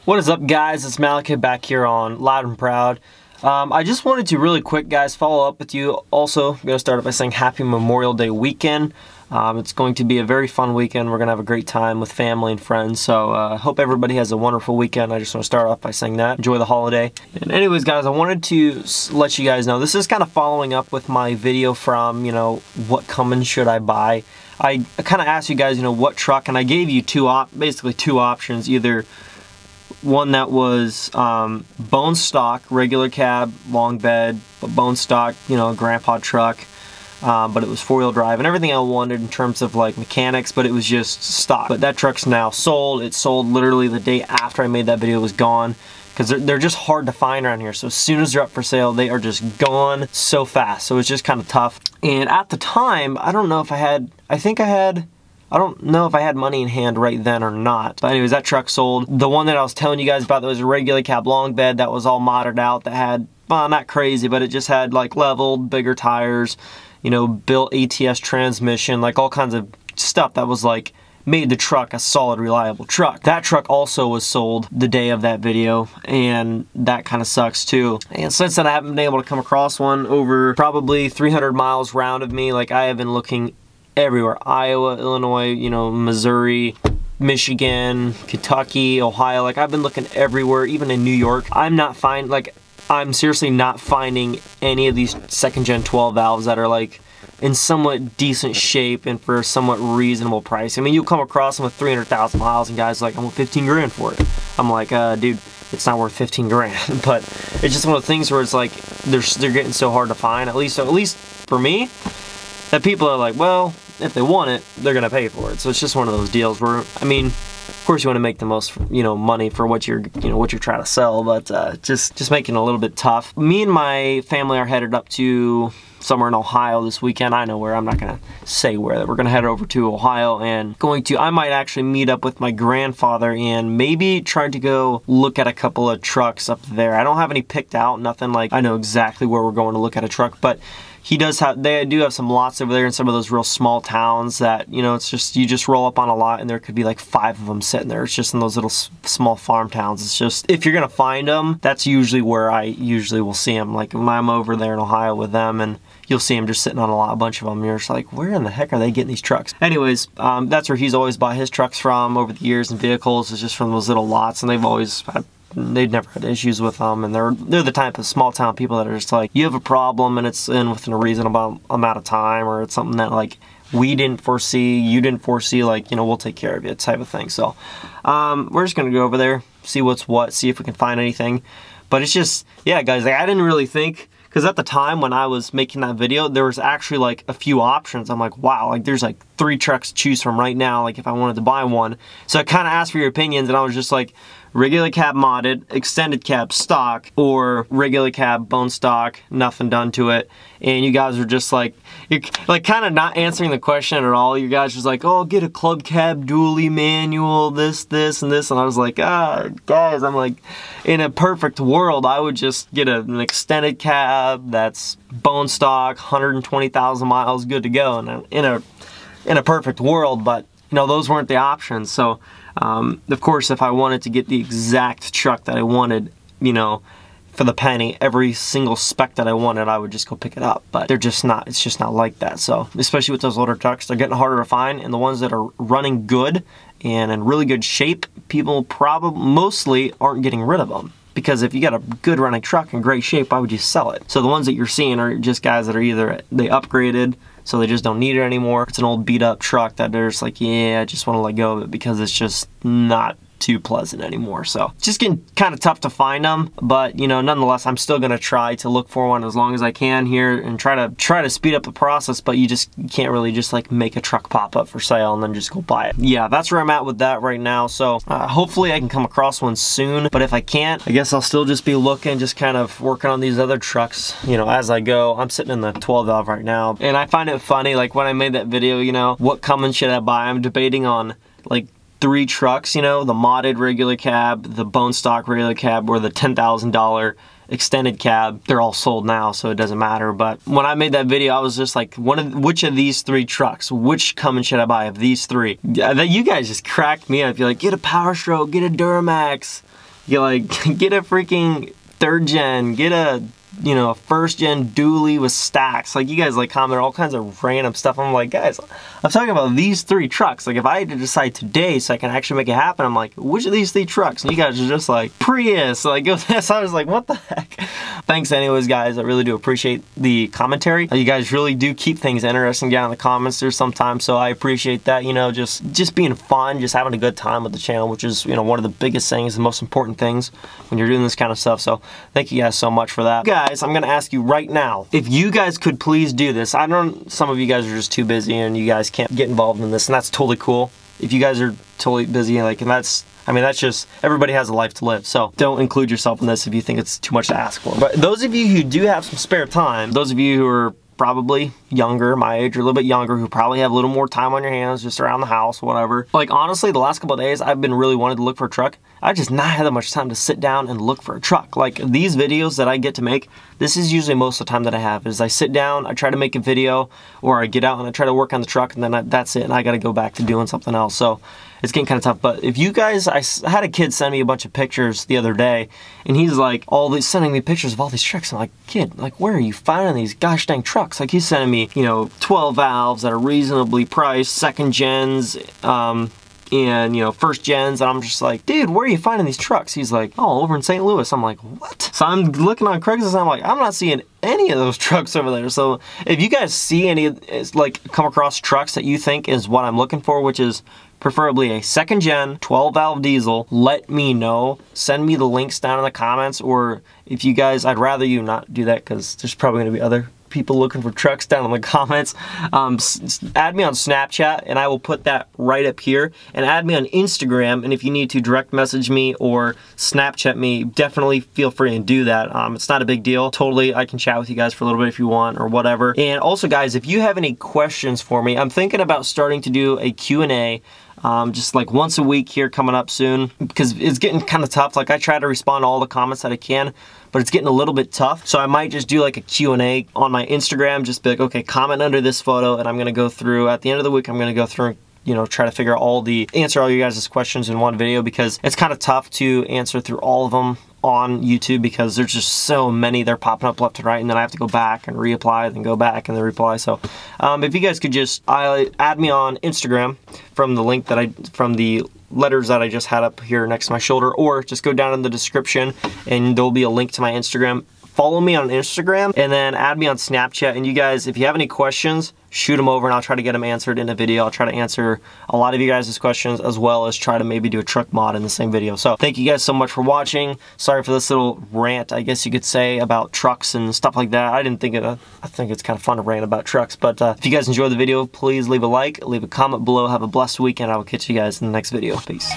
What is up, guys? It's Malika back here on Loud and Proud. I just wanted to really quick, guys, follow up with you. Also, I'm going to start off by saying Happy Memorial Day weekend. It's going to be a very fun weekend. We're going to have a great time with family and friends. So I hope everybody has a wonderful weekend. I just want to start off by saying that. Enjoy the holiday. And anyways, guys, I wanted to let you guys know, this is kind of following up with my video from, what Cummins should I buy. I kind of asked you guys, what truck, and I gave you basically two options. Either one that was bone stock, regular cab, long bed, but bone stock, grandpa truck, but it was four-wheel drive and everything I wanted in terms of like mechanics, but it was just stock. But that truck's now sold. It sold literally the day after I made that video. It was gone because they're just hard to find around here. So as soon as they're up for sale, they are just gone so fast. So it's just kind of tough. And at the time, I don't know if I had money in hand right then or not. But anyways, that truck sold. The one that I was telling you guys about that was a regular cab long bed that was all modded out, that had, well, not crazy, but it just had like leveled, bigger tires, built ATS transmission, like all kinds of stuff that was like made the truck a solid, reliable truck. That truck also was sold the day of that video, and that kind of sucks too. And since then, I haven't been able to come across one over probably 300 miles round of me. Like, I have been looking everywhere: Iowa, Illinois, Missouri, Michigan, Kentucky, Ohio. Like, I've been looking everywhere, even in New York. I'm seriously not finding any of these second-gen 12 valves that are like in somewhat decent shape and for a somewhat reasonable price. I mean, you'll come across them with 300,000 miles and guys like, I want 15 grand for it. I'm like, dude, it's not worth 15 grand. But it's just one of the things where it's like, they're getting so hard to find, at least for me, that people are like, well, if they want it, they're gonna pay for it. So it's just one of those deals where, I mean, of course you want to make the most, money for what you're trying to sell, but just making it a little bit tough. Me and my family are headed up to somewhere in Ohio this weekend. I know where. I'm not gonna say where. We're gonna head over to Ohio and I might actually meet up with my grandfather and maybe try to go look at a couple of trucks up there. I don't have any picked out, nothing like I know exactly where we're going to look at a truck, but they do have some lots over there in some of those real small towns that, it's just, you just roll up on a lot and there could be like 5 of them sitting there. It's just in those little small farm towns. It's just, if you're gonna find them, that's usually where I usually will see them. Like, when I'm over there in Ohio with them, and you'll see them just sitting on a bunch of them. You're just like, where in the heck are they getting these trucks? Anyways, that's where he's always bought his trucks from over the years, and vehicles is just from those little lots, and they've never had issues with them, and they're the type of small town people that are just like, you have a problem and it's in within a reasonable amount of time, or it's something that like we didn't foresee, you didn't foresee, like, we'll take care of you type of thing. So we're just gonna go over there, see what's what, see if we can find anything. But it's just, yeah, guys, like, I didn't really think, because at the time when I was making that video, there was actually like a few options. I'm like, wow, like there's like 3 trucks to choose from right now, like if I wanted to buy one. So I kind of asked for your opinions, and I was just like, regular cab modded, extended cab stock, or regular cab bone stock, nothing done to it. And you guys were just like, you're like kind of not answering the question at all. You guys was like, oh, get a club cab dually manual, this, and this. And I was like, guys, I'm like, in a perfect world, I would just get an extended cab that's bone stock, 120,000 miles, good to go. And in a perfect world, but those weren't the options. So of course, if I wanted to get the exact truck that I wanted, for the penny, every single spec that I wanted, I would just go pick it up. But they're just not, it's just not like that. So especially with those older trucks, they're getting harder to find, and the ones that are running good and in really good shape, people probably mostly aren't getting rid of them. Because if you got a good running truck in great shape, why would you sell it? So the ones that you're seeing are just guys that are either they upgraded, so they just don't need it anymore. It's an old beat up truck that they're just like, yeah, I just want to let go of it because it's just not too pleasant anymore. So it's just getting kind of tough to find them, but nonetheless, I'm still gonna try to look for one as long as I can here and try to speed up the process. But you can't really just like make a truck pop up for sale and then just go buy it. Yeah, that's where I'm at with that right now. So hopefully I can come across one soon, but if I can't, I guess I'll still just be looking, just kind of working on these other trucks, as I go. I'm sitting in the 12 valve right now, and I find it funny, like when I made that video, what Cummins should I buy? I'm debating on like 3 trucks, the modded regular cab, the bone stock regular cab, or the $10,000 extended cab. They're all sold now, so it doesn't matter. But when I made that video, I was just like, which of these 3 trucks, which Cummins should I buy of these 3? You guys just cracked me up. You're like, get a Powerstroke, get a Duramax, You like, get a freaking 3rd gen, get a, you know, a 1st gen dually with stacks. Like, you guys like comment all kinds of random stuff. I'm like, guys, I'm talking about these 3 trucks. Like, if I had to decide today so I can actually make it happen, I'm like, which of these 3 trucks? And you guys are just like, Prius. Like, so I was like, what the heck? Thanks anyways, guys. I really do appreciate the commentary. You guys really do keep things interesting down in the comments there sometimes, so I appreciate that. You know, just being fun, just having a good time with the channel, which is, you know, one of the biggest things, the most important things when you're doing this kind of stuff. So thank you guys so much for that. Guys, I'm gonna ask you right now, if you guys could please do this. I know some of you guys are just too busy and you guys can't get involved in this, and that's totally cool. If you guys are totally busy, like, and that's, I mean, that's just, everybody has a life to live, so don't include yourself in this if you think it's too much to ask for. But those of you who do have some spare time, those of you who are probably younger, my age, or a little bit younger, who probably have a little more time on your hands, just around the house, whatever. Like, honestly, the last couple of days, I've been really wanting to look for a truck. I just not had that much time to sit down and look for a truck. Like, these videos that I get to make, this is usually most of the time that I have, is I sit down, I try to make a video, or I get out and I try to work on the truck, and then that's it, and I gotta go back to doing something else. So it's getting kind of tough. But if you guys, I had a kid send me a bunch of pictures the other day, and he's like, sending me pictures of all these trucks. I'm like, kid, like, where are you finding these gosh dang trucks? Like, he's sending me, you know, 12 valves that are reasonably priced, 2nd gens, and, you know, 1st gens, and I'm just like, dude, where are you finding these trucks? He's like, oh, over in St. Louis. I'm like, what? So I'm looking on Craigslist, and I'm like, I'm not seeing any of those trucks over there. So if you guys see any, like, come across trucks that you think is what I'm looking for, which is preferably a 2nd gen 12 valve diesel, let me know. Send me the links down in the comments, or if you guys, I'd rather you not do that because there's probably going to be other people looking for trucks down in the comments. Add me on Snapchat, and I will put that right up here, and add me on Instagram, and if you need to direct message me or Snapchat me, definitely feel free and do that. It's not a big deal. Totally, I can chat with you guys for a little bit if you want, or whatever. And also, guys, if you have any questions for me, I'm thinking about starting to do a Q&A just like once a week here coming up soon, because it's getting kind of tough. Like, I try to respond to all the comments that I can, but it's getting a little bit tough. So I might just do like a Q&A on my Instagram, just be like, okay, comment under this photo, and I'm gonna go through, at the end of the week, I'm gonna go through, you know, try to answer all you guys' questions in one video, because it's kind of tough to answer through all of them on YouTube, because there's just so many, they're popping up left and right, and then I have to go back and reapply, then go back and then reply. So if you guys could just add me on Instagram from the link that from the letters that I just had up here next to my shoulder, or just go down in the description and there'll be a link to my Instagram. Follow me on Instagram, and then add me on Snapchat. And you guys, if you have any questions, shoot them over and I'll try to get them answered in a video. I'll try to answer a lot of you guys' questions, as well as try to maybe do a truck mod in the same video. So thank you guys so much for watching. Sorry for this little rant, I guess you could say, about trucks and stuff like that. I think it's kind of fun to rant about trucks. But if you guys enjoyed the video, please leave a like, leave a comment below. Have a blessed weekend. I will catch you guys in the next video. Peace.